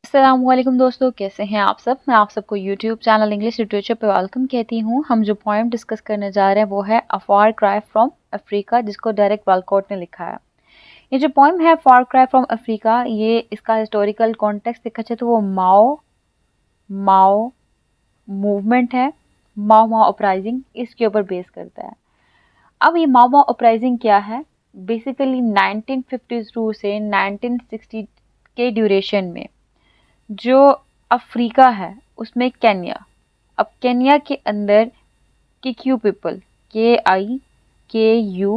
अस्सलामुअलैकुम दोस्तों, कैसे हैं आप सब। मैं आप सबको यूट्यूब चैनल इंग्लिश लिटरेचर पे वेलकम कहती हूँ। हम जो पोएम डिस्कस करने जा रहे हैं वो है अ फार क्राई फ्रॉम अफ्रीका, जिसको डायरेक्ट वालकॉट ने लिखा है। ये जो पोएम है फार क्राई फ्रॉम अफ्रीका, ये इसका हिस्टोरिकल कॉन्टेक्स्ट देखा जाए तो वो माओ माओ मूवमेंट है, माओ माओ अपराइजिंग, इसके ऊपर बेस करता है। अब ये माओ माओ अपराइजिंग क्या है, बेसिकली 1952 से 1960 के ड्यूरेशन में जो अफ्रीका है उसमें केन्या, अब केन्या के अंदर किक्यू पीपल, KIKUYU,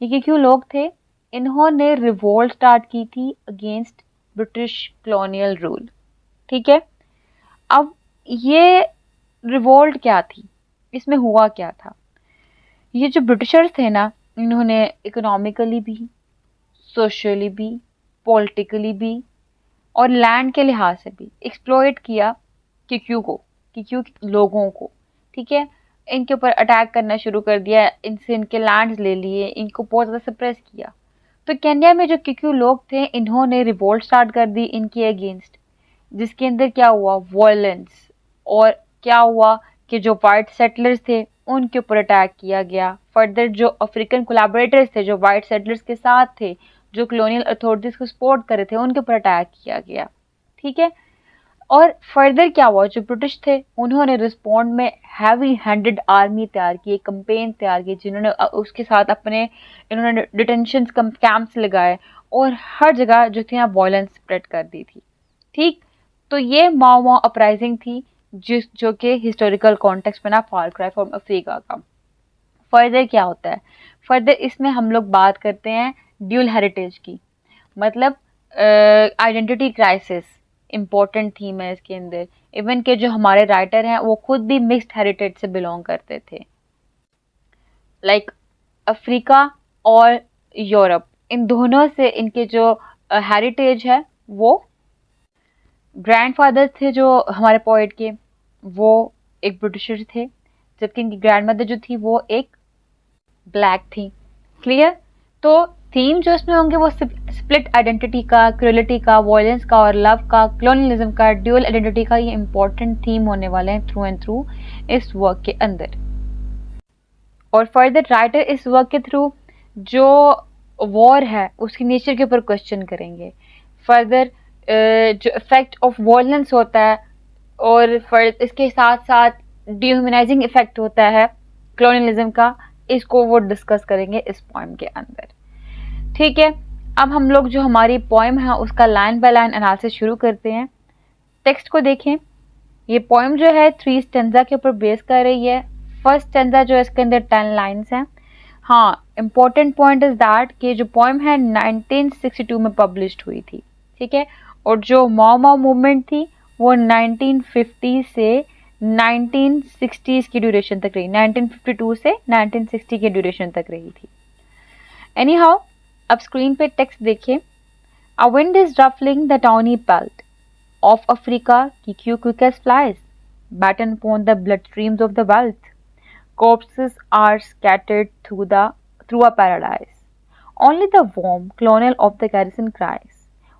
ये किक्यू लोग थे। इन्होंने रिवोल्ट स्टार्ट की थी अगेंस्ट ब्रिटिश कॉलोनियल रूल। ठीक है, अब ये रिवोल्ट क्या थी, इसमें हुआ क्या था। ये जो ब्रिटिशर्स थे ना, इन्होंने इकोनॉमिकली भी, सोशली भी, पॉलिटिकली भी और लैंड के लिहाज से भी एक्सप्लॉइट किया किक्यू लोगों को। ठीक है, इनके ऊपर अटैक करना शुरू कर दिया, इनसे इनके लैंड्स ले लिए, इनको बहुत ज़्यादा सप्रेस किया। तो केन्या में जो किक्यू लोग थे, इन्होंने रिवोल्ट स्टार्ट कर दी इनके अगेंस्ट, जिसके अंदर क्या हुआ, वायलेंस। और क्या हुआ कि जो वाइट सेटलर्स थे उनके ऊपर अटैक किया गया। फर्दर जो अफ्रीकन कोलैबोरेटर्स थे, जो वाइट सेटलर्स के साथ थे, जो कॉलोनियल अथॉरिटीज को सपोर्ट कर रहे थे, उनके ऊपर अटैक किया गया। ठीक है, और फर्दर क्या हुआ, जो ब्रिटिश थे उन्होंने रिस्पॉन्ड में हैवी हैंडेड आर्मी तैयार की, एक कंपेन तैयार की, जिन्होंने उसके साथ अपने इन्होंने डिटेंशन कैंप्स लगाए और हर जगह जो थी वायलेंस स्प्रेड कर दी थी। ठीक, तो ये माओ माओ अपराइजिंग थी, जो कि हिस्टोरिकल कॉन्टेक्स्ट में ना फार क्राई फ्रॉम अफ्रीका का। फर्दर क्या होता है, फर्दर इसमें हम लोग बात करते हैं ड्यूल हेरिटेज की, मतलब आइडेंटिटी क्राइसिस इम्पोर्टेंट थीम है इसके अंदर। इवन के जो हमारे राइटर हैं वो खुद भी मिक्स्ड हेरिटेज से बिलोंग करते थे, लाइक अफ्रीका और यूरोप, इन दोनों से इनके जो हेरिटेज है वो ग्रैंडफादर थे जो हमारे पोइट के, वो एक ब्रिटिशर थे, जबकि इनकी ग्रैंडमदर जो थी वो एक ब्लैक थी। क्लियर, तो थीम जो इसमें होंगे वो स्प्लिट आइडेंटिटी का, क्रूलिटी का, वायलेंस का और लव का, कॉलोनियलिज्म का, ड्यूअल आइडेंटिटी का, ये इंपॉर्टेंट थीम होने वाले हैं थ्रू एंड थ्रू इस वर्क के अंदर। और फर्दर राइटर इस वर्क के थ्रू जो वॉर है उसकी नेचर के ऊपर क्वेश्चन करेंगे। फर्दर जो इफेक्ट ऑफ वायलेंस होता है और इसके साथ साथ डिह्यूमनाइजिंग इफेक्ट होता है कॉलोनियलिज्म का, इसको वो डिस्कस करेंगे इस पोएम के अंदर। ठीक है, अब हम लोग जो हमारी पोएम है उसका लाइन बाय लाइन एनालिसिस शुरू करते हैं। टेक्स्ट को देखें, ये पोएम जो है 3 स्टेंजा के ऊपर बेस कर रही है। फर्स्ट स्टेंजा जो है इसके अंदर 10 लाइन्स हैं। हाँ, इम्पोर्टेंट पॉइंट इज दैट कि जो पोएम है 1962 में पब्लिश्ड हुई थी। ठीक है, और जो माओ माओ मूवमेंट थी वो 1950 से 1960s की ड्यूरेशन तक रही, 1952 से 1960 के ड्यूरेशन तक रही थी। एनी हाउ, अब स्क्रीन पे टेक्स्ट देखिए। A wind is ruffling the tawny belt of Africa, Kikuyu quick as flies batten upon the bloodstreams of the wealth. Corpses are scattered through a paradise. Only the warm colonel of the garrison cries,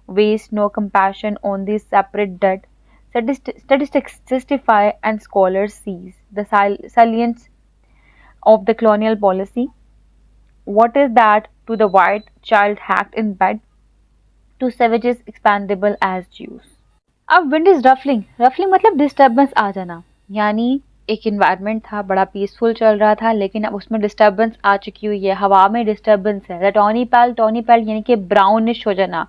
waste no compassion on these separate dead. Statistics justify and scholars seize the salience of the colonial policy. What is that to the white child hacked in bed, to savages expandable as Jews? अब wind is ruffling, ruffling मतलब disturbance आ जाना, यानी एक environment था, बड़ा peaceful चल रहा था, लेकिन अब उसमें डिस्टर्बेंस आ चुकी हुई है, हवा में डिस्टर्बेंस है। टॉनी पैल यानी कि ब्राउनिश हो जाना,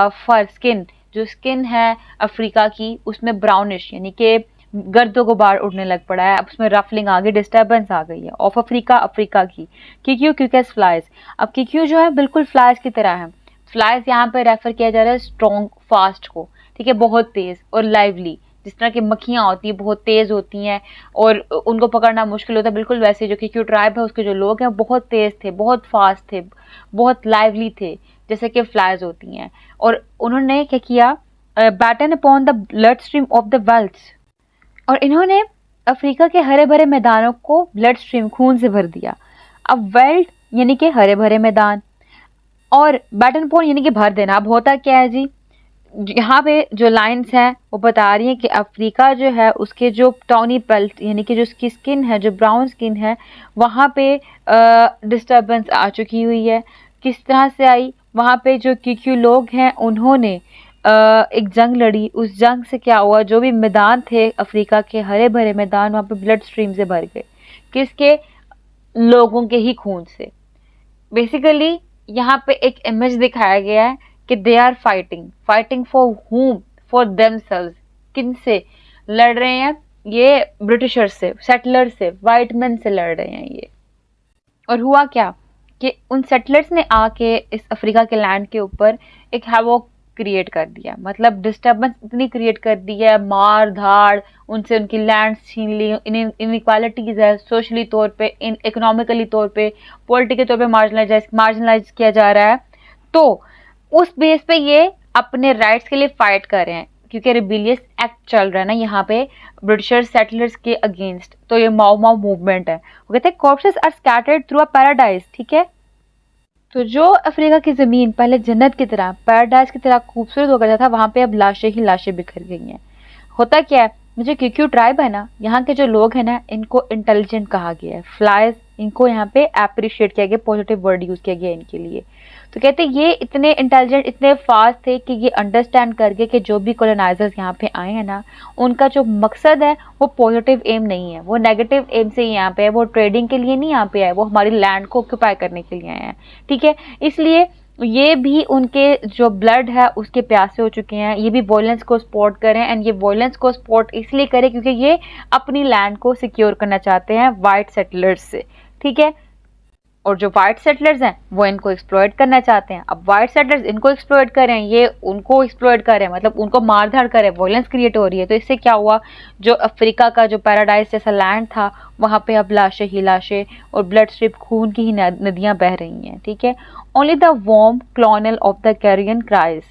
फर स्किन, जो स्किन है अफ्रीका की उसमें ब्राउनिश यानी कि गर्दों गुबार उड़ने लग पड़ा है। अब उसमें रफलिंग आ गई, डिस्टर्बेंस आ गई है। ऑफ अफ्रीका, अफ्रीका की। किक्यू क्विकेस्ट फ्लाइज, अब किक्यू जो है बिल्कुल फ्लाइज की तरह है। फ्लाइज यहाँ पे रेफर किया जा रहा है स्ट्रॉन्ग फास्ट को। ठीक है, बहुत तेज और लाइवली, जिस तरह की मक्खियाँ होती हैं बहुत तेज होती हैं और उनको पकड़ना मुश्किल होता है, बिल्कुल वैसे जो किक्यू ट्राइब है उसके जो लोग हैं बहुत तेज थे, बहुत फास्ट थे, बहुत लाइवली थे, जैसे कि फ्लाइज होती हैं। और उन्होंने क्या किया, batten upon the blood stream of the wealth, और इन्होंने अफ्रीका के हरे भरे मैदानों को ब्लड स्ट्रीम, खून से भर दिया। अब वेल्थ यानी कि हरे भरे मैदान, और बैटन अपॉन यानी कि भर देना। अब होता क्या है जी, यहाँ पे जो लाइंस हैं वो बता रही हैं कि अफ्रीका जो है उसके जो टॉनी पेल्ट यानी कि जो उसकी स्किन है, जो ब्राउन स्किन है, वहाँ पे डिस्टर्बेंस आ चुकी हुई है। किस तरह से आई? वहाँ पे जो क्यू लोग हैं उन्होंने एक जंग लड़ी। उस जंग से क्या हुआ, जो भी मैदान थे अफ्रीका के, हरे भरे मैदान, वहाँ पे ब्लड स्ट्रीम से भर गए। किसके? लोगों के ही खून से। बेसिकली यहाँ पे एक इमेज दिखाया गया है कि they are fighting for whom, for themselves. किन से लड़ रहे हैं? ये ब्रिटिशर्स से, सेटलर से, वाइट मैन से लड़ रहे हैं ये। और हुआ क्या कि उन सेटलर्स ने आके इस अफ्रीका के लैंड के ऊपर एक हैवॉक क्रिएट कर दिया, मतलब डिस्टर्बेंस इतनी क्रिएट कर दी है, मार धाड़, उनसे उनकी लैंड छीन ली, इनइक्वालिटीज है, सोशली तौर पे, इन इकोनॉमिकली तौर पे, पॉलिटिकल तौर पे मार्जिनलाइज किया जा रहा है। तो उस बेस पे ये अपने राइट्स के लिए फाइट कर रहे हैं, क्योंकि रिबेलियस एक्ट चल रहा है ना यहाँ पे ब्रिटिशर्स सेटलर्स के अगेंस्ट। तो ये माओ माओ मूवमेंट है। वो कहते हैं corpses are scattered through a paradise. ठीक है, तो जो अफ्रीका की ज़मीन पहले जन्नत की तरह, पैराडाइज की तरह खूबसूरत हो गया था, वहाँ पे अब लाशें ही लाशें बिखर गई हैं। होता क्या है, जो क्यू ट्राइब है ना, यहाँ के जो लोग हैं ना, इनको इंटेलिजेंट कहा गया है, फ्लाइज, इनको यहाँ पे अप्रिशिएट किया गया, पॉजिटिव वर्ड यूज़ किया गया इनके लिए। तो कहते हैं ये इतने इंटेलिजेंट, इतने फास्ट थे कि ये अंडरस्टैंड करके कि जो भी कॉलोनाइजर्स यहाँ पे आए हैं ना, उनका जो मकसद है वो पॉजिटिव एम नहीं है, वो नेगेटिव एम से यहाँ पे है, वो ट्रेडिंग के लिए नहीं यहाँ पे आए, वो हमारी लैंड को ऑक्यूपाई करने के लिए आए हैं। ठीक है, इसलिए ये भी उनके जो ब्लड है उसके प्यासे हो चुके हैं, ये भी वॉयलेंस को सपोर्ट करें। एंड ये वॉयलेंस को सपोर्ट इसलिए करें क्योंकि ये अपनी लैंड को सिक्योर करना चाहते हैं वाइट सेटलर्स से। ठीक है, और जो वाइट सेटलर्स हैं वो इनको एक्सप्लॉइट करना चाहते हैं। अब वाइट सेटलर्स इनको एक्सप्लॉइट कर रहे हैं, ये उनको एक्सप्लॉइट कर रहे हैं, मतलब उनको मार धाड़ कर रहे हैं, वॉयलेंस क्रिएट हो रही है। तो इससे क्या हुआ, जो अफ्रीका का जो पैराडाइज जैसा लैंड था, वहाँ पे अब लाशें ही लाशें और ब्लड स्ट्रिप, खून की ही नदियाँ बह रही हैं। ठीक है, only the worm colonel of the carrion cries.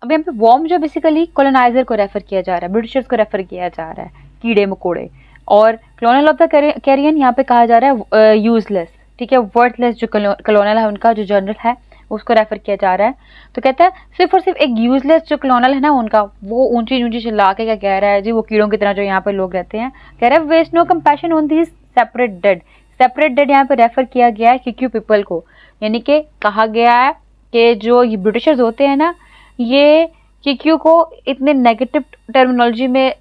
अब यहाँ पे वॉर्म जो बेसिकली कॉलोनाइजर को रेफर किया जा रहा है, ब्रिटिशर्स को रेफर किया जा रहा है, कीड़े मकोड़े, और क्लोनल ऑफ द कैरियन यहाँ पे कहा जा रहा है यूजलेस। ठीक है, वर्थलेस जो कलोनल है उनका, जो जनरल है, उसको रेफर किया जा रहा है। तो कहता है सिर्फ और सिर्फ एक यूजलेस जो कलोनल है ना उनका, वो ऊंची ऊंची चिल्ला के क्या कह रहा है जी, वो कीड़ों की तरह जो यहाँ पे लोग रहते हैं, कह रहा है waste no compassion on this separate dead. Separate dead यहाँ पे रेफर किया गया है क्यू पीपल को, यानी कि कहा गया है कि जो ये ब्रिटिशर्स होते हैं ना, ये क्यू को इतने नेगेटिव टर्मिनोलॉजी में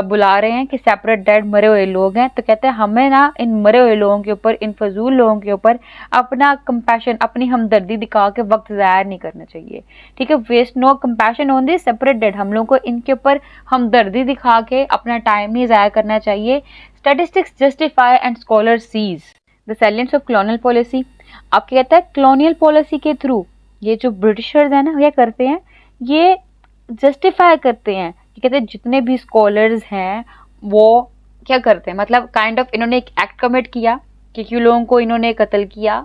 बुला रहे हैं कि सेपरेट डेड, मरे हुए लोग हैं। तो कहते हैं हमें ना इन मरे हुए लोगों के ऊपर, इन फजूल लोगों के ऊपर अपना कंपैशन, अपनी हमदर्दी दिखा के वक्त ज़ाया नहीं करना चाहिए। ठीक है, waste no compassion on this separate dead, हम लोगों को इनके ऊपर हमदर्दी दिखा के अपना टाइम नहीं ज़ाया करना चाहिए। Statistics justify and scholar seize the salients of colonial policy. आप कहता है कॉलोनियल पॉलिसी के थ्रू ये जो ब्रिटिशर्स हैं ना, क्या करते हैं, ये जस्टिफाई करते हैं कि कहते हैं जितने भी स्कॉलर्स हैं वो क्या करते हैं, मतलब काइंड ऑफ इन्होंने एक एक्ट कमिट किया कि क्यों लोगों को इन्होंने कत्ल किया।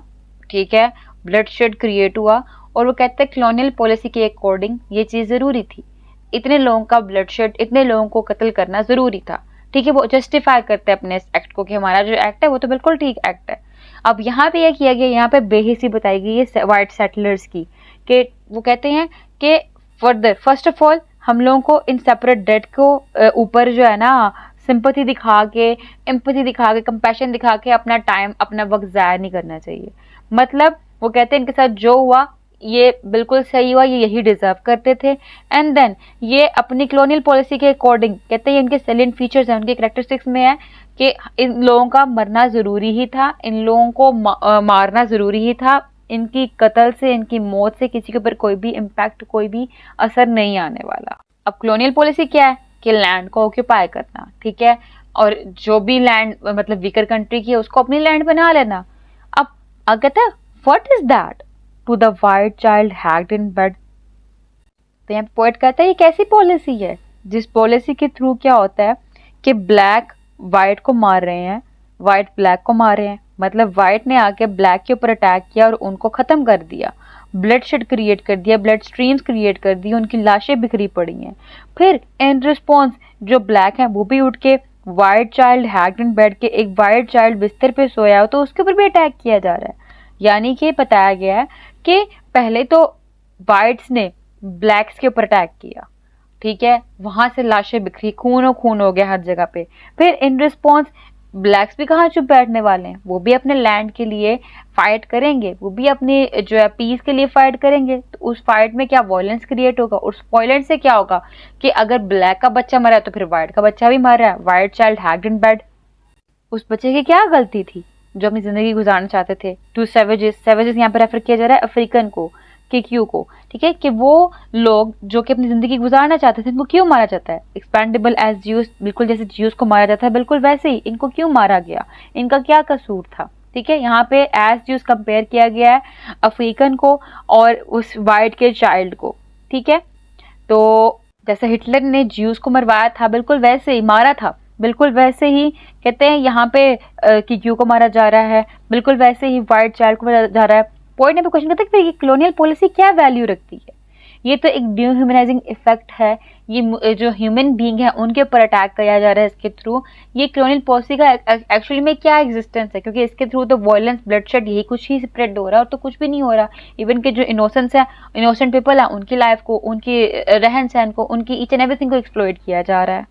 ठीक है, ब्लड शेड क्रिएट हुआ, और वो कहते हैं कॉलोनियल पॉलिसी के अकॉर्डिंग ये चीज़ ज़रूरी थी, इतने लोगों का ब्लड शेड, इतने लोगों को कत्ल करना ज़रूरी था। ठीक है, वो जस्टिफाई करते हैं अपने इस एक्ट को कि हमारा जो एक्ट है वो तो बिल्कुल ठीक एक्ट है। अब यहाँ पे यह किया गया, यहाँ पे बेहिसी बताई गई है वाइट सेटलर्स की, कि वो कहते हैं कि फर्दर फर्स्ट ऑफ ऑल हम लोगों को इन सेपरेट डेड को ऊपर जो है ना सिंपैथी दिखा के, एम्पैथी दिखा के, कंपैशन दिखा के अपना टाइम, अपना वक्त ज़ाया नहीं करना चाहिए। मतलब वो कहते हैं इनके साथ जो हुआ ये बिल्कुल सही हुआ, ये यही डिजर्व करते थे। एंड देन ये अपनी कॉलोनियल पॉलिसी के अकॉर्डिंग कहते हैं, इनके सेलिएंट फीचर्स हैं, उनके कैरेक्टरिस्टिक्स में है कि इन लोगों का मरना ज़रूरी ही था, इन लोगों को मारना ज़रूरी ही था, इनकी कत्ल से, इनकी मौत से किसी के ऊपर कोई भी इम्पैक्ट, कोई भी असर नहीं आने वाला। अब कॉलोनियल पॉलिसी क्या है कि लैंड को ऑक्यूपाई करना। ठीक है, और जो भी लैंड मतलब वीकर कंट्री की है उसको अपनी लैंड बना लेना। अब कहता है what is that to the white child hacked in bed. तो यहाँ पोएट कहता है ये कैसी पॉलिसी है जिस पॉलिसी के थ्रू क्या होता है कि ब्लैक वाइट को मार रहे हैं, वाइट ब्लैक को मार रहे हैं, मतलब वाइट ने आके ब्लैक के ऊपर अटैक किया और उनको ख़त्म कर दिया, ब्लड शेड क्रिएट कर दिया, ब्लड स्ट्रीम्स क्रिएट कर दी, उनकी लाशें बिखरी पड़ी हैं। फिर इन रिस्पॉन्स जो ब्लैक हैं वो भी उठ के white child hacked in bed के, एक वाइट चाइल्ड बिस्तर पे सोया हो तो उसके ऊपर भी अटैक किया जा रहा है। यानी कि बताया गया है कि पहले तो वाइट्स ने ब्लैक्स के ऊपर अटैक किया, ठीक है, वहां से लाशें बिखरी, खून हो गया हर जगह पे। फिर इन रिस्पॉन्स ब्लैक्स भी कहाँ चुप बैठने वाले हैं, वो भी अपने लैंड के लिए फाइट करेंगे, वो भी अपने जो है पीस के लिए फाइट करेंगे। तो उस फाइट में क्या वायलेंस क्रिएट होगा, उस वायलेंस से क्या होगा कि अगर ब्लैक का बच्चा मरा है तो फिर व्हाइट का बच्चा भी मर रहा है, व्हाइट चाइल्ड हैग्ड इन बेड। उस बच्चे की क्या गलती थी जो अपनी जिंदगी गुजारना चाहते थे। टू सेवेजेस, सेवेजेस यहाँ पर रेफर किया जा रहा है अफ्रीकन को, किक्यू को, ठीक है, कि वो लोग जो कि अपनी जिंदगी गुजारना चाहते थे, इनको क्यों मारा जाता है। एक्सपेंडेबल एज ज्यूस, बिल्कुल जैसे ज्यूस को मारा जाता है बिल्कुल वैसे ही इनको क्यों मारा गया, इनका क्या कसूर था। ठीक है, यहाँ पे एज ज्यूस कंपेयर किया गया है अफ्रीकन को और उस वाइट के चाइल्ड को। ठीक है, तो जैसे हिटलर ने ज्यूस को मरवाया था बिल्कुल वैसे ही मारा था, बिल्कुल वैसे ही कहते हैं यहाँ पे किक्यू को मारा जा रहा है, बिल्कुल वैसे ही व्हाइट चाइल्ड को मारा जा रहा है। पॉइंट यहाँ पे क्वेश्चन करते हैं कि कॉलोनियल पॉलिसी क्या वैल्यू रखती है। ये तो एक डिह्यूमनाइजिंग इफेक्ट है, ये जो ह्यूमन बीइंग है उनके ऊपर अटैक किया जा रहा है इसके थ्रू। ये कॉलोनियल पॉलिसी का एक्चुअली में क्या एग्जिस्टेंस है, क्योंकि इसके थ्रू तो वायलेंस, ब्लडशेड, यही कुछ ही स्प्रेड हो रहा है और तो कुछ भी नहीं हो रहा। इवन के जो इनोसेंस है, इनोसेंट पीपल है, उनकी लाइफ को, उनकी रहन सहन को, उनकी ईच एंड एवरीथिंग को एक्सप्लॉइट किया जा रहा है।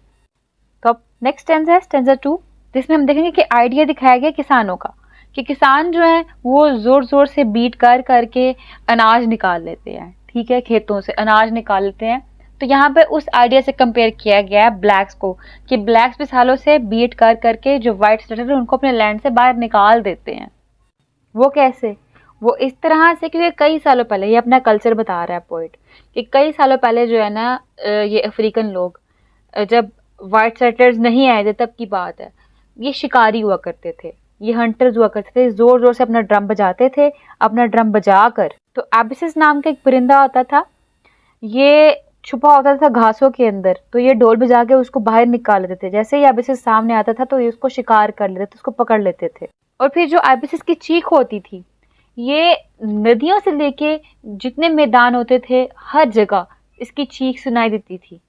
तो अब नेक्स्ट स्टेंजा है स्टेंजा 2, जिसमें हम देखेंगे कि आइडिया दिखाया गया किसानों का, कि किसान जो है वो जोर जोर से बीट कर करके अनाज निकाल लेते हैं। ठीक है, खेतों से अनाज निकाल लेते हैं। तो यहाँ पे उस आइडिया से कंपेयर किया गया है ब्लैक्स को, कि ब्लैक्स भी सालों से बीट कर करके जो व्हाइट सेटलर है उनको अपने लैंड से बाहर निकाल देते हैं। वो कैसे, वो इस तरह से, क्योंकि कई सालों पहले, ये अपना कल्चर बता रहा है पॉइंट, कि कई सालों पहले जो है ना ये अफ्रीकन लोग, जब व्हाइट सेटलर्स नहीं आए थे तब की बात है, ये शिकारी हुआ करते थे, ये हंटर्स हुआ करते थे, जोर जोर से अपना ड्रम बजाते थे। अपना ड्रम बजा कर, तो एबिसिस नाम का एक परिंदा होता था, ये छुपा होता था घासों के अंदर, तो ये ढोल बजा के उसको बाहर निकाल लेते थे। जैसे ही एबिसिस सामने आता था तो ये उसको शिकार कर लेते थे, उसको पकड़ लेते थे। और फिर जो एबिसिस की चीख होती थी, ये नदियों से लेके जितने मैदान होते थे हर जगह इसकी चीख सुनाई देती थी।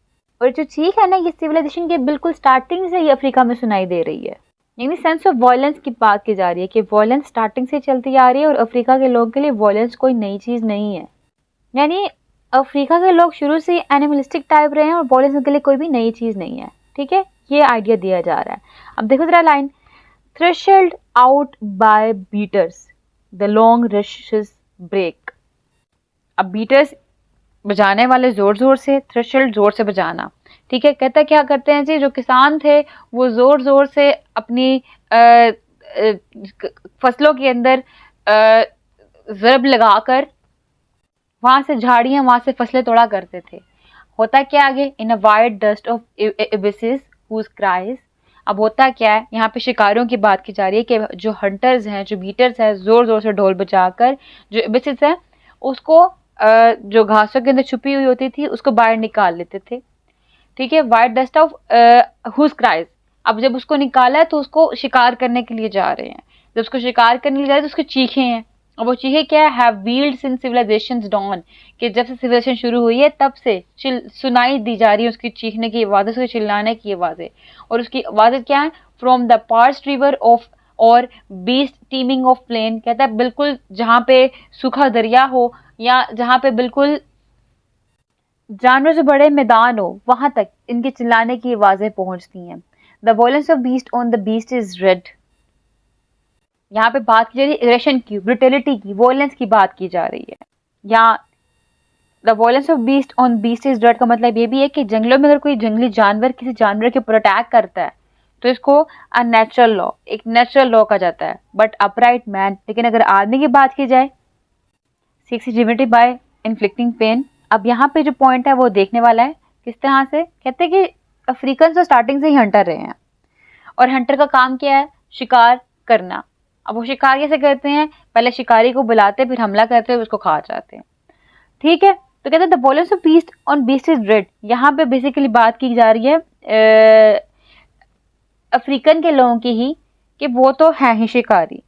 और जो चीख है ना, ये सिविलाइजेशन के बिल्कुल स्टार्टिंग से ही अफ्रीका में सुनाई दे रही है। यानी सेंस ऑफ वायलेंस की बात की जा रही है कि वायलेंस स्टार्टिंग से चलती आ रही है और अफ्रीका के लोगों के लिए वायलेंस कोई नई चीज़ नहीं है। यानी अफ्रीका के लोग शुरू से एनिमलिस्टिक टाइप रहे हैं और वायलेंस उनके लिए कोई भी नई चीज़ नहीं है। ठीक है, ये आइडिया दिया जा रहा है। अब देखो जरा line, threshold out by beaters the long rushes break. अब बीटर्स बजाने वाले जोर जोर से, थ्रेशोल्ड जोर से बजाना। ठीक है, कहता क्या करते हैं जी, जो किसान थे वो जोर जोर से अपनी फसलों के अंदर ज़रब लगाकर वहां से झाड़ियां, वहां से फसलें तोड़ा करते थे। होता क्या आगे, in a wide dust of ibises whose cries. अब होता क्या है, यहाँ पे शिकारियों की बात की जा रही है कि जो हंटर्स हैं, जो बीटर्स हैं, जोर जोर से ढोल बजाकर जो एबिसिस है उसको जो घासों के अंदर छुपी हुई होती थी उसको बाहर निकाल लेते थे। ठीक है, white dust of whose cries. अब जब उसको निकाला है तो उसको शिकार करने के लिए जा रहे हैं। जब उसको शिकार करने के लिए जा रहे हैं तो उसकी चीखें हैं, और वो चीखें क्या है, have wheeled since civilizations dawn, कि जब से सिविलाइजेशन शुरू हुई है तब से सुनाई दी जा रही है उसकी चीखने की आवाज़ें, उसके चिल्लाने की आवाज़ें। और उसकी आवाज़ें क्या है, फ्रॉम द पार्स्ट रिवर ऑफ और बीस्ट टीमिंग ऑफ प्लेन। कहता है बिल्कुल जहाँ पे सूखा दरिया हो या जहाँ पे बिल्कुल जानवर जो बड़े मैदान हो, वहां तक इनके चिल्लाने की आवाजें पहुंचती हैं। The violence of beast on the beast is red. यहाँ पे बात की जा रही है एग्रेशन की, ब्रुटलिटी की, वॉयलेंस की बात की जा रही है। यहाँ the violence of beast on beast is red का मतलब ये भी है कि जंगलों में अगर कोई जंगली जानवर किसी जानवर के ऊपर अटैक करता है तो इसको अननेचुरल लॉ, एक नेचुरल लॉ कहा जाता है। बट अपराइट मैन, लेकिन अगर आदमी की बात की जाए, seeks divinity by inflicting pain. अब यहाँ पे जो पॉइंट है वो देखने वाला है। किस तरह से, कहते हैं कि अफ्रीकन तो स्टार्टिंग से ही हंटर रहे हैं और हंटर का काम क्या है, शिकार करना। अब वो शिकार कैसे करते हैं, पहले शिकारी को बुलाते फिर हमला करते हैं, उसको खा जाते हैं। ठीक है, तो कहते हैं the violence of beast on beast is red. यहाँ पे बेसिकली बात की जा रही है अफ्रीकन के लोगों की ही, कि वो तो हैं ही शिकारी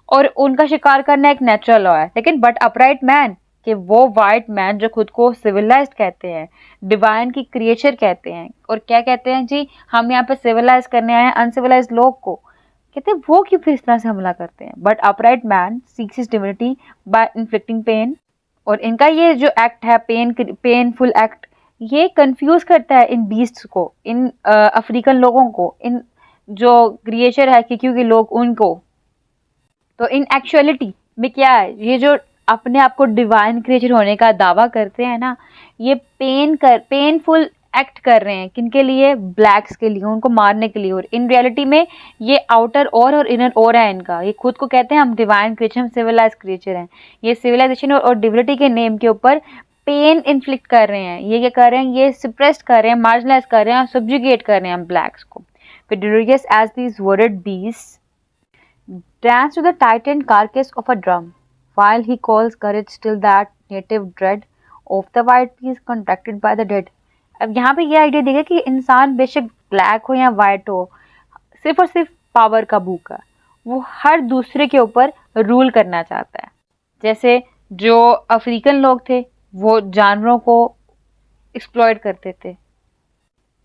और उनका शिकार करना एक नेचुरल लॉ है। लेकिन बट अपराइट मैन, कि वो वाइट मैन जो खुद को सिविलाइज्ड कहते हैं, डिवाइन की क्रिएचर कहते हैं, और क्या कहते हैं जी, हम यहाँ पे सिविलाइज करने आए हैं अनसिविलाइज्ड लोग को, कहते हैं वो क्यों फिर इस तरह से हमला करते हैं। But upright man seeks his divinity by inflicting pain. और इनका ये जो एक्ट है, पेनफुल एक्ट, ये कंफ्यूज करता है इन बीस्ट्स को, इन अफ्रीकन लोगों को, इन जो क्रिएचर है कि क्योंकि लोग उनको। तो इन एक्चुअलिटी में क्या है, ये जो अपने आप को डिवाइन क्रिएचर होने का दावा करते हैं ना, ये पेनफुल एक्ट कर रहे हैं किनके लिए, ब्लैक्स के लिए, उनको मारने के लिए। और इन रियलिटी में ये आउटर और इनर और है इनका। ये खुद को कहते हैं हम डिवाइन क्रिएचर, हम सिविलाइज क्रिएचर हैं। ये सिविलाइजेशन और डिविनिटी के नेम के ऊपर पेन इन्फ्लिक्ट कर रहे हैं। ये क्या कर रहे हैं, ये सप्रेस कर रहे हैं, मार्जिनलाइज कर रहे हैं, सब्जुगेट कर रहे हैं हम ब्लैक्स को। फिर delirious as these worded beast dance to the tightened carcass of a drum, while he calls courage still that native dread of the white peace contracted by the dead। अब यहाँ पे ये आइडिया देगा कि इंसान बेशक ब्लैक हो या वाइट हो, सिर्फ और सिर्फ पावर का भूखा, वो हर दूसरे के ऊपर रूल करना चाहता है। जैसे जो अफ्रीकन लोग थे वो जानवरों को एक्सप्लॉइट करते थे,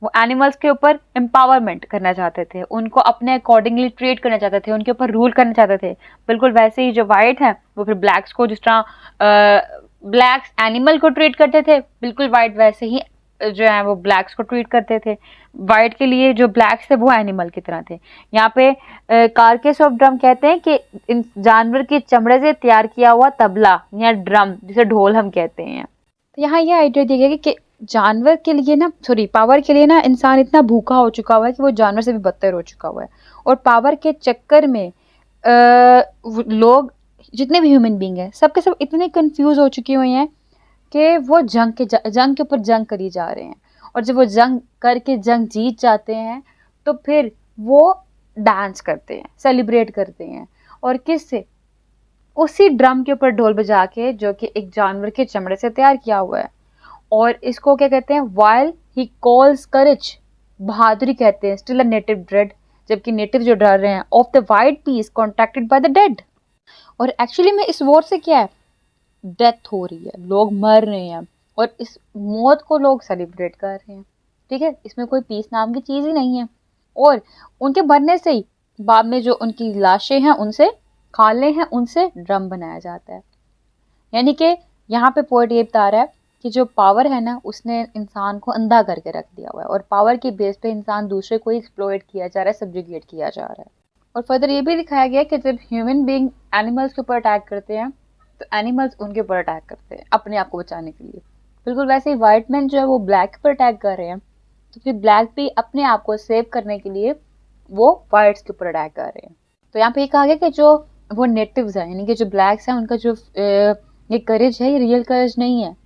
वो एनिमल्स के ऊपर एम्पावरमेंट करना चाहते थे, उनको अपने अकॉर्डिंगली ट्रीट करना चाहते थे, उनके ऊपर रूल करना चाहते थे। बिल्कुल वैसे ही जो वाइट है वो फिर ब्लैक्स को, जिस तरह ब्लैक्स एनिमल को ट्रीट करते थे, बिल्कुल वाइट वैसे ही जो है वो ब्लैक्स को ट्रीट करते थे। वाइट के लिए जो ब्लैक्स थे वो एनिमल की तरह थे। यहाँ पे कारकेस ऑफ ड्रम कहते हैं कि इन जानवर के चमड़े से तैयार किया हुआ तबला या ड्रम, जिसे ढोल हम कहते हैं। तो यहाँ ये आइडिया दिया गया कि जानवर के लिए ना, सॉरी पावर के लिए ना, इंसान इतना भूखा हो चुका हुआ है कि वो जानवर से भी बदतर हो चुका हुआ है। और पावर के चक्कर में लोग जितने भी ह्यूमन बींग हैं सबके सब इतने कंफ्यूज हो चुके हुए हैं कि वो जंग के ऊपर जंग करी जा रहे हैं। और जब वो जंग करके जंग जीत जाते हैं तो फिर वो डांस करते हैं, सेलिब्रेट करते हैं। और किससे, उसी ड्रम के ऊपर ढोल बजा के, जो कि एक जानवर के चमड़े से तैयार किया हुआ है। और इसको क्या कहते हैं, वाइल ही कॉल्स करेज, बहादुरी कहते हैं, स्टिल अ नेटिव ड्रेड, जबकि नेटिव जो डर रहे हैं, of the white peace contracted by the dead. और एक्चुअली में इस वॉर से क्या है, डेथ हो रही है, लोग मर रहे हैं और इस मौत को लोग सेलिब्रेट कर रहे हैं। ठीक है, इसमें कोई पीस नाम की चीज़ ही नहीं है। और उनके मरने से ही बाद में जो उनकी लाशें हैं, उनसे खाले हैं, उनसे ड्रम बनाया जाता है। यानी कि यहाँ पे पोएट ये बता रहा है कि जो पावर है ना, उसने इंसान को अंधा करके रख दिया हुआ है। और पावर की बेस पे इंसान दूसरे को एक्सप्लॉइट किया जा रहा है, सब्जुगेट किया जा रहा है। और फर्दर ये भी दिखाया गया कि जब ह्यूमन बीइंग एनिमल्स के ऊपर अटैक करते हैं तो एनिमल्स उनके ऊपर अटैक करते हैं अपने आप को बचाने के लिए। बिल्कुल वैसे ही वाइट मैन जो है वो ब्लैक पर अटैक कर रहे हैं, तो फिर ब्लैक भी अपने आप को सेव करने के लिए वो वाइट्स के ऊपर अटैक कर रहे हैं। तो यहाँ पे ये कहा गया कि जो वो नेटिव्स हैं, यानी कि जो ब्लैक्स हैं, उनका जो ये करेज है, ये रियल करेज नहीं है।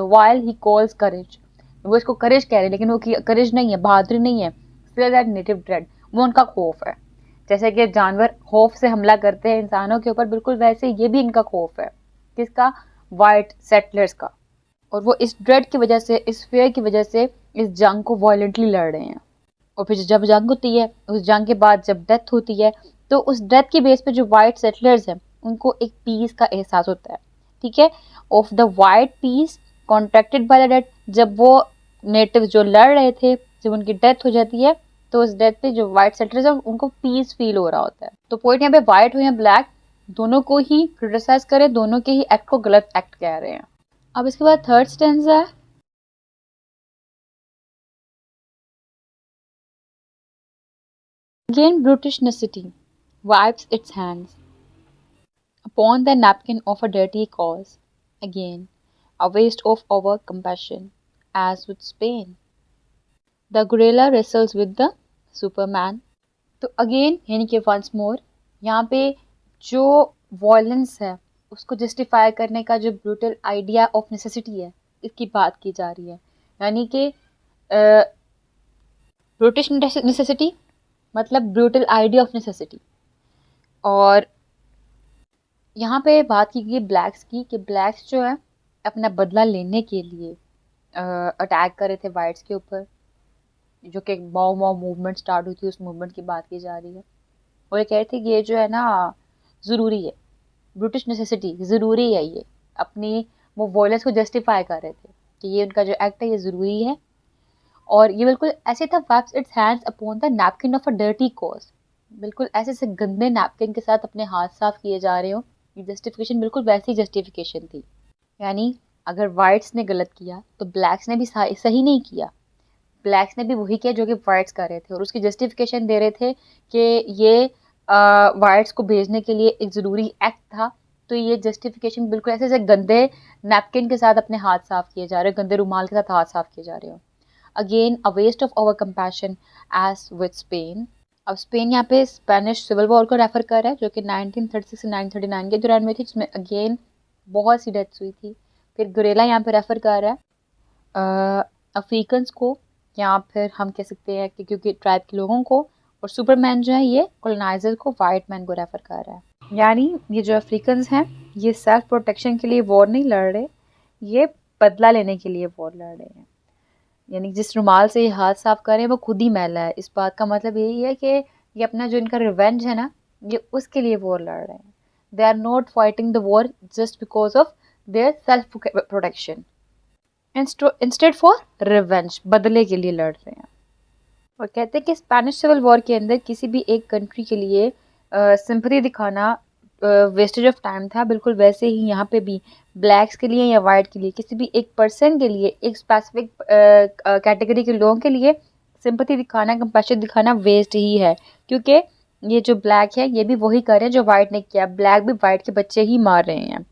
वाइल ही कॉल्स करेज, वो इसको करेज कह रहे हैं लेकिन वो करेज नहीं है, बहादुरी नहीं है, स्टिल दैट नेटिव ड्रेड, वो उनका खौफ है। जैसे कि जानवर खौफ से हमला करते हैं इंसानों के ऊपर, बिल्कुल वैसे ये भी इनका खौफ है। किसका, वाइट सेटलर्स का। और वो इस ड्रेड की वजह से, इस फेयर की वजह से इस जंग को वायलेंटली लड़ रहे हैं। और फिर जब जंग होती है, उस जंग के बाद जब डेथ होती है, तो उस डेथ की बेस पे जो वाइट सेटलर्स हैं उनको एक पीस का एहसास होता है। ठीक है, of the white peace contracted by the dead, जब वो नेटिव जो लड़ रहे थे, जब उनकी डेथ हो जाती है तो उस डेथ पे जो वाइट सेटलर्स हैं उनको पीस फील हो रहा होता है। तो पॉइंट यहाँ पे वाइट हो या ब्लैक, दोनों को ही क्रिटिसाइज करें, दोनों के ही एक्ट को गलत एक्ट कह रहे हैं। अब इसके बाद थर्ड स्टैंजा है, Again brutish necessity wipes its hands upon the napkin of a dirty cause. Again, a waste of our compassion, as with Spain. The gorilla wrestles with the Superman. तो again यानी कि once more, यहाँ पे जो violence है उसको justify करने का जो ब्रूटल आइडिया ऑफ नेसेसिटी है, इसकी बात की जा रही है। यानी कि ब्रूटिश नेसेसिटी मतलब ब्रूटल आइडिया ऑफ नेसेसिटी। और यहाँ पे बात की गई ब्लैक्स की, कि ब्लैक्स जो है अपना बदला लेने के लिए अटैक कर रहे थे वाइट्स के ऊपर, जो कि माओ माओ मूवमेंट स्टार्ट हुई थी, उस मूवमेंट की बात की जा रही है। और ये कह रहे थे कि ये जो है ना ज़रूरी है, ब्रिटिश नेसेसिटी ज़रूरी है, ये अपनी वो वॉयलेंस को जस्टिफाई कर रहे थे कि ये उनका जो एक्ट है ये ज़रूरी है। और ये बिल्कुल ऐसे था, wipes its hands upon the napkin of a dirty cause, बिल्कुल ऐसे से गंदे नैपकिन के साथ अपने हाथ साफ किए जा रहे हो। ये जस्टिफिकेशन बिल्कुल वैसी जस्टिफिकेशन थी, यानी अगर वाइट्स ने गलत किया तो ब्लैक्स ने भी सही नहीं किया, ब्लैक्स ने भी वही किया जो कि वाइट्स कर रहे थे, और उसकी जस्टिफिकेशन दे रहे थे कि ये वाइट्स को भेजने के लिए एक ज़रूरी एक्ट था। तो ये जस्टिफिकेशन बिल्कुल ऐसे ऐसे गंदे नैपकिन के साथ अपने हाथ साफ किए जा रहे हो, गंदे रुमाल के साथ हाथ साफ किए जा रहे हो। Again a waste of our compassion as with Spain. अब स्पेन यहाँ पे स्पेनिश सिविल वॉर को रेफर कर रहा है जो कि 1936 से 1939 के दौरान में थी, जिसमें अगेन बहुत सी डेथ्स हुई थी। फिर गुरेला यहाँ पे रेफर कर रहा है अफ्रीकन्स को, या फिर हम कह सकते हैं कि क्योंकि ट्राइब के लोगों को, और सुपरमैन जो है ये कॉलोनाइजर को, वाइट मैन को रेफर कर रहा है। यानी ये जो अफ्रीकन्स हैं ये सेल्फ प्रोटेक्शन के लिए वॉर नहीं लड़ रहे, ये बदला लेने के लिए वॉर लड़ रहे हैं। यानी जिस रुमाल से ये हाथ साफ कर रहे हैं वो खुद ही मैला है। इस बात का मतलब यही है कि ये अपना जो इनका रिवेंज है ना, ये उसके लिए वॉर लड़ रहे हैं। They are not fighting the war just because of their self protection, instead for revenge, बदले के लिए लड़ रहे हैं। और कहते हैं कि स्पेनिश सिविल वॉर के अंदर किसी भी एक कंट्री के लिए सिंपैथी दिखाना वेस्टेज ऑफ टाइम था। बिल्कुल वैसे ही यहाँ पे भी ब्लैक्स के लिए या वाइट के लिए, किसी भी एक पर्सन के लिए, एक स्पेसिफिक कैटेगरी के लोगों के लिए सिंपैथी दिखाना, कंपैशन दिखाना वेस्ट ही है, क्योंकि ये जो ब्लैक है ये भी वही कर रहे हैं जो वाइट ने किया। ब्लैक भी वाइट के बच्चे ही मार रहे हैं।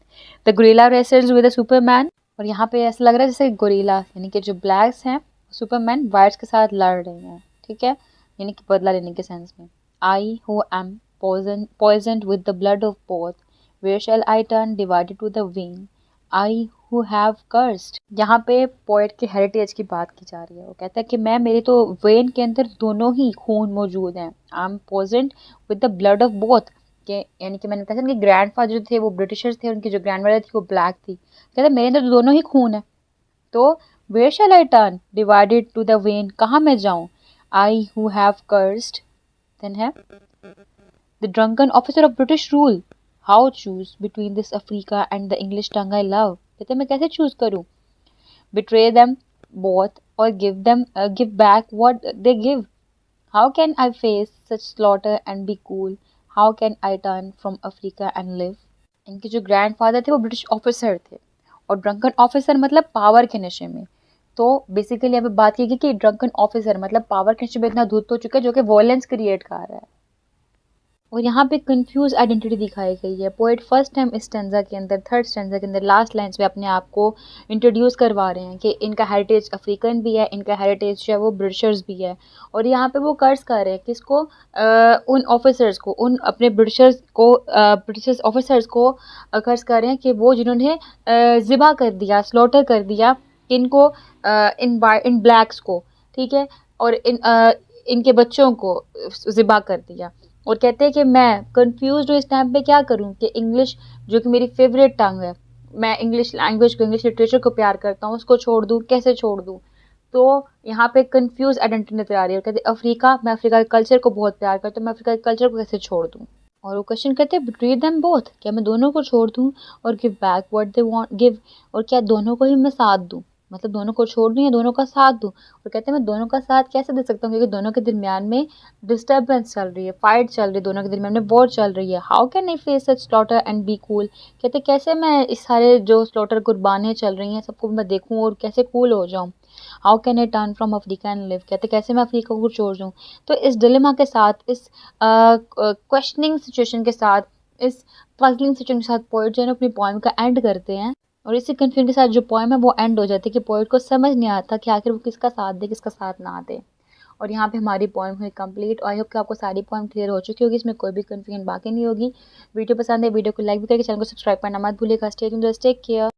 The guerrilla wrestles with the Superman. और यहाँ पे ऐसा लग रहा है जैसे गोरिल्ला यानी कि जो ब्लैक्स हैं सुपरमैन वाइट्स के साथ लड़ रहे हैं, ठीक है, यानी कि बदला लेने के सेंस में। I who am poisoned with the blood of both, where shall I turn divided to the vein, I who have cursed। यहाँ पे पोएट के हेरिटेज की बात की जा रही है। वो कहता है कि मैं, मेरे तो वेन के अंदर दोनों ही खून मौजूद हैं। I am poisoned with the blood of both, के यानी कि मैंने कहा उनके ग्रैंडफादर थे वो ब्रिटिशर्स थे, उनकी जो ग्रैंडमदर थी वो ब्लैक थी। कहते मेरे अंदर दोनों ही खून है, तो where shall I turn divided to the vein, कहाँ मैं जाऊँ। I who have cursed, then है the drunken officer of British rule, how choose between this Africa and the English tongue I love. कहते मैं कैसे चूज करूँ, betray them both और give back what they give, how can I face such slaughter and be cool, how can I turn from Africa and live. इनके जो grandfather थे वो British officer थे, और ड्रंकन ऑफिसर मतलब power के नशे में। तो बेसिकली अभी बात की गई कि ड्रंकन ऑफिसर मतलब पावर के नशे में इतना धुत हो चुका है जो कि वॉयलेंस क्रिएट कर रहा है। और यहाँ पे कंफ्यूज आइडेंटिटी दिखाई गई है। पोएट फर्स्ट टाइम इस स्टैंजा के अंदर, थर्ड स्टैंजा के अंदर लास्ट लाइन्स में अपने आप को इंट्रोड्यूस करवा रहे हैं कि इनका हेरिटेज अफ्रीकन भी है, इनका हेरिटेज जो है वो ब्रिटिशर्स भी है। और यहाँ पे वो कर्ज कर रहे हैं किसको, उन ऑफिसर्स को, उन अपने ब्रिटिशर्स ऑफिसर्स को कर्ज कर रहे हैं कि वो जिन्होंने ज़िबा कर दिया, स्लॉटर कर दिया इनको, इन ब्लैक्स को, ठीक है, और इनके बच्चों को ज़िबा कर दिया। और कहते हैं कि मैं कंफ्यूज हूँ इस टाइम पे, क्या करूँ कि इंग्लिश जो कि मेरी फेवरेट टंग है, मैं इंग्लिश लैंग्वेज को, इंग्लिश लिटरेचर को प्यार करता हूँ, उसको छोड़ दूँ, कैसे छोड़ दूँ। तो यहाँ पे कंफ्यूज आइडेंटिटी नजर आ रही है। कहते हैं अफ्रीका, मैं अफ्रीका के कल्चर को बहुत प्यार करता हूँ, मैं अफ्रीका के कल्चर को कैसे छोड़ दूँ। और वो क्वेश्चन करते हैं बिटवीन देम बोथ, क्या मैं दोनों को छोड़ दूँ, और give back what they want give, और क्या दोनों को ही मैं साथ दूँ, मतलब दोनों को छोड़ दूँ या दोनों का साथ दूँ। और कहते हैं मैं दोनों का साथ कैसे दे सकता हूँ, क्योंकि दोनों के दरमियान में डिस्टर्बेंस चल रही है, फाइट चल रही है, दोनों के दरमियान में वॉर चल रही है। How can I face such slaughter and be cool. कहते कैसे मैं इस सारे जो स्लॉटर कुर्बानियाँ चल रही हैं सबको मैं देखूँ और कैसे कूल हो जाऊँ। How can I turn from Africa and live. कहते कैसे मैं अफ्रीका को छोड़ दूँ। तो इस डिलेमा के साथ, इस क्वेश्चनिंग सिचुएशन के साथ, इस पजलिंग सिचुएशन के साथ पोएट जो है अपनी पोएम का एंड करते हैं। और इसी कन्फ्यूजन के साथ जो पोएम है वो एंड हो जाती है कि पोएट को समझ नहीं आता कि आखिर वो किसका साथ दे, किसका साथ ना दे। और यहाँ पे हमारी पोएम हुई कंप्लीट। आई होप कि आपको सारी पोएम क्लियर हो चुकी होगी, इसमें कोई भी कन्फ्यूजन बाकी नहीं होगी। वीडियो पसंद है वीडियो को लाइक भी करके चैनल को सब्सक्राइब करना मत भूलिएगा। Stay tuned, take care.